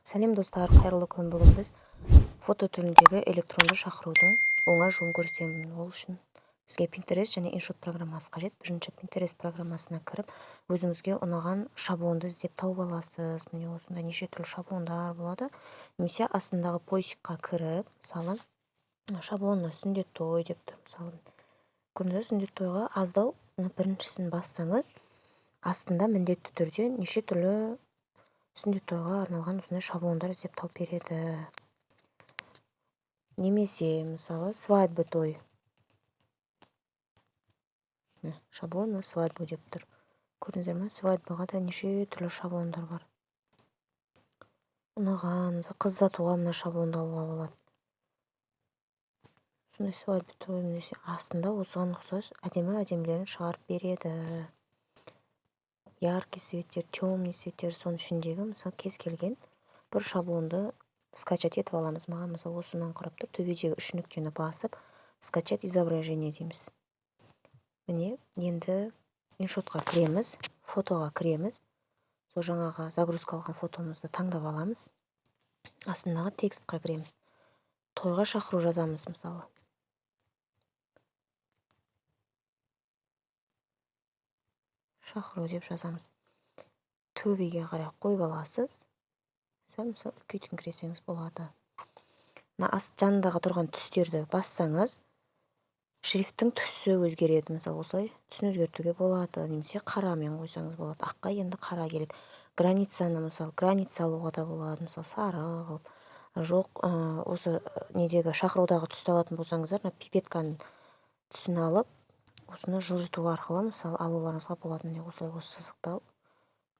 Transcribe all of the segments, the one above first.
Сәлем достар, қайырлы күн. Бүгін біз фото түріндегі электронды шақырудың оңай жолын көрсетемін. Ол үшін бізге Pinterest және InShot программасы қажет. Бірінші Pinterest программасына кіріп, өзіңізге ұнаған шаблонды іздеп тауып аласыз. Міне осында неше түрлі шаблондар болады. Немесе астындағы поисикқа кіріп, мысалы, шаблонына сүндет той деп тұр. Мысалы, көрдіңіз, сүндет тойға аздау біріншісін бассаңыз, астында міндетті түрде неше түрлі сүндет тойға арналған осындай шаблондар іздеп тауып береді. Немесе, мысалы, свадьбы той. Шаблон на свадьбу деп тұр. Көрдіңіздер ме? Свадьбаға да неше түрлі шаблондар бар. Ұнаған, қыз ұзатуға мына шаблонды алуға болады. Сондай свадьбы той немесе астында осыған ұқсас әдемі-әдемілерін шығарып береді. Яркий светтер, темный светтер, соның ішіндегі, мысалы, кез келген бір шаблонды скачать етіп аламыз. Маған, мысалы, осынан құрап тұр, төбедегі үш нүктені басып, скачать изображение дейміз. Міне, енді InShotқа кіреміз, фотоға кіреміз. Сол жаңағы загрузкалған фотомызды таңдап аламыз. Астындағы текстқа кіреміз. Тойға шақыру жазамыз, мысалы. Шақыру деп жазамыз. Төбеге қарай қойып аласыз. Мысалы, үлкейтін кіресеңіз болады. Жанындағы тұрған түстерді бассаңыз, шрифттің түсі өзгереді. Мысалы, осылай түсін өзгертуге болады. Немесе қарамен қойсаңыз болады. Аққа енді қара келеді. Границаны, мысалы, граница алуға да болады. Мысалы, сары қылып. Жоқ, осы недегі шақырудағы түсті алатын болсаңыздар, пипетканың түсін алып, осыны жылжыту арқылы, мысалы, алуларыңызға болады. Міне осылай осы сызықты алып,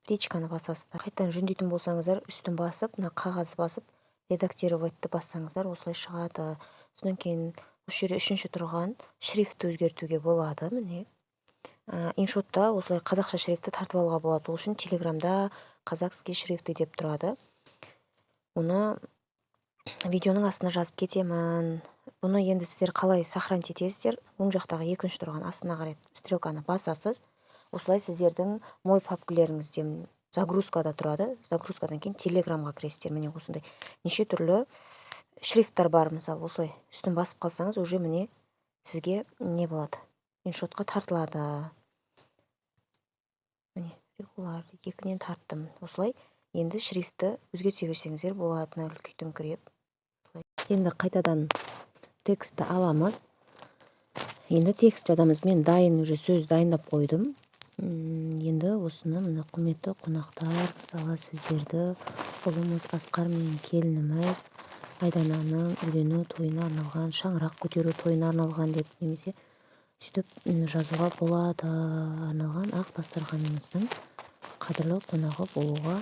птичканы басасыздар. Қайтадан жөндейтін болсаңыздар, үстін басып, қағазды басып, редактировайтты бассаңыздар, осылай шығады. Содан кейін осы жерде үшінші тұрған шрифтті өзгертуге болады. Міне InShotта осылай қазақша шрифтті тартып алуға болады. Ол үшін Телеграмда казахский шрифты деп тұрады. Оны видеоның астына жазып кетемін. Бұны енді сіздер қалай сохранить етесіздер? Оң жақтағы екінші тұрған астына қарай стрелканы басасыз. Осылай сіздердің мой папкілеріңізден загрузкада тұрады. Загрузкадан кейін Телеграмға кіресіздер. Міне осындай неше түрлі шрифттар бар. Мысалы, осылай үстін басып қалсаңыз, уже міне сізге не болады? InShotқа тартылады. Міне, регуляр екінен тарттым. Осылай енді шрифтті өзгерте берсеңіздер болады. Үлкейтін кіреп. Енді қайтадан текстті аламыз. Енді текст жазамыз. Мен дайын уже сөз дайындап қойдым. Енді осыны, мына құрметті қонақтар, мысалы, сіздерді ұлымыз Асқар мен келініміз Айдананың үйлену тойына арналған, шаңырақ көтеру тойына арналған деп, немесе сөйтіп жазуға болады. Арналған ақ дастарханымыздың қадірлі қонағы болуға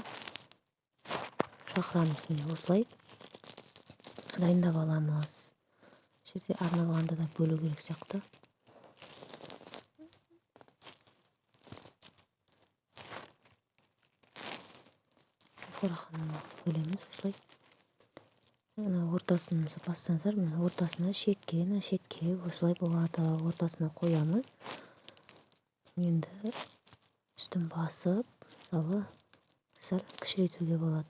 шақырамыз. Міне осылай дайындап аламыз. Жерде арналғанды да бөлу керек сияқты. Дастарханын бөлеміз осылай. Ортасын бассаңыздар, ортасына шетке осылай болады. Ортасына қоямыз. Енді үстін басып, мысалы, сәл кішірейтуге болады.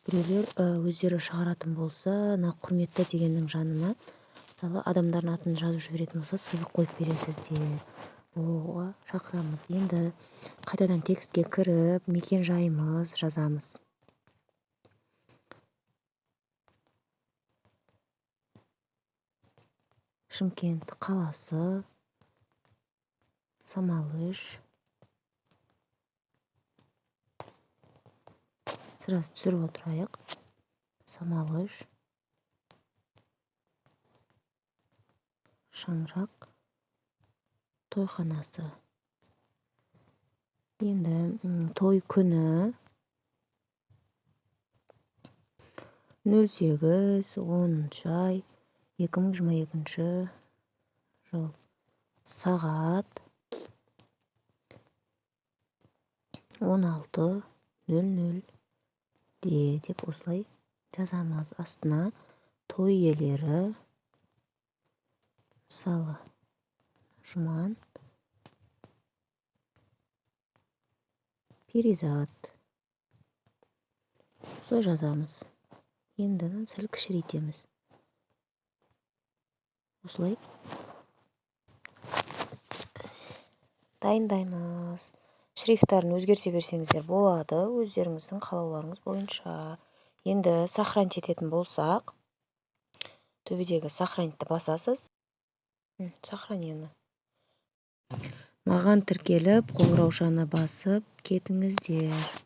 Біреулер өздері шығаратын болса, құрметті дегеннің жанына, мысалы, адамдардың атын жазып жіберетін болса, сызық қойып бересіздер. Болуға шақырамыз. Енді қайтадан текстке кіріп, мекен жайымыз жазамыз. Шымкент қаласы, Самал-3. Сразу түсіріп отырайық. Самал-3. Шаңырақ тойханасы. Енді той күні 08-10 ай 2022 жыл. Сағат 16:00 деп осылай жазамыз. Астына той иелері, мысалы, Жұман Перизат. осылай жазамыз. Енді сәл кішірейтеміз. Осылай дайындаймыз. Шрифттарын өзгерте берсеңіздер болады, өздеріңіздің қалауларыңыз бойынша. Енді сохранить ететін болсақ, төбедегі сохранитті басасыз. Сохранені. Маған тіркеліп, қоңыраушаны басып кетіңіздер.